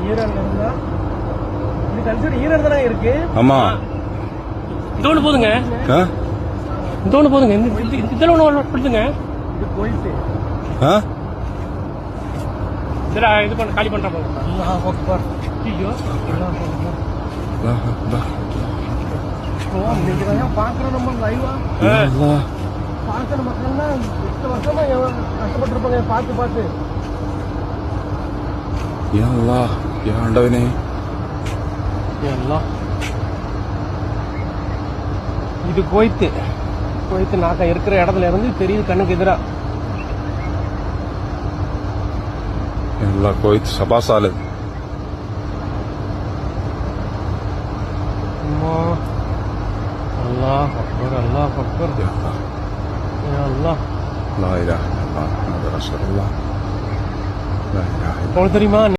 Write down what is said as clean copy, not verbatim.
ஈரல் இருந்தா இது கன்சிடர் ஈரல் தானே இருக்கு. ஆமா இந்த ஒண்ணு போதுங்க, இந்த ஒண்ணு போதுங்க, இதுல ஒண்ணு கொடுத்துங்க. இது போயிட்டு இதுல இது பண்ண காலி பண்ற போங்க. ஐயோ இன்னைக்கு பாக்குறோம் நம்ம லைவா பாக்குற மக்கள்லாம் 8 வருஷமா கஷ்டப்பட்டிருப்பாங்க பார்த்து பார்த்து. ஆண்டவனே இது கோயத்து நாக்க இருக்கிற இடத்துல இருந்து தெரியுது கண்ணுக்கு எதிரா. கோயத் சபாசாலு அல்லாஹ் அக்பர் அல்லாஹ் அக்பர் யா அல்லாஹ் லா இலாஹ இல்லல்லாஹ் முஹம்மது ரசூலுல்லாஹ். தெரியுமா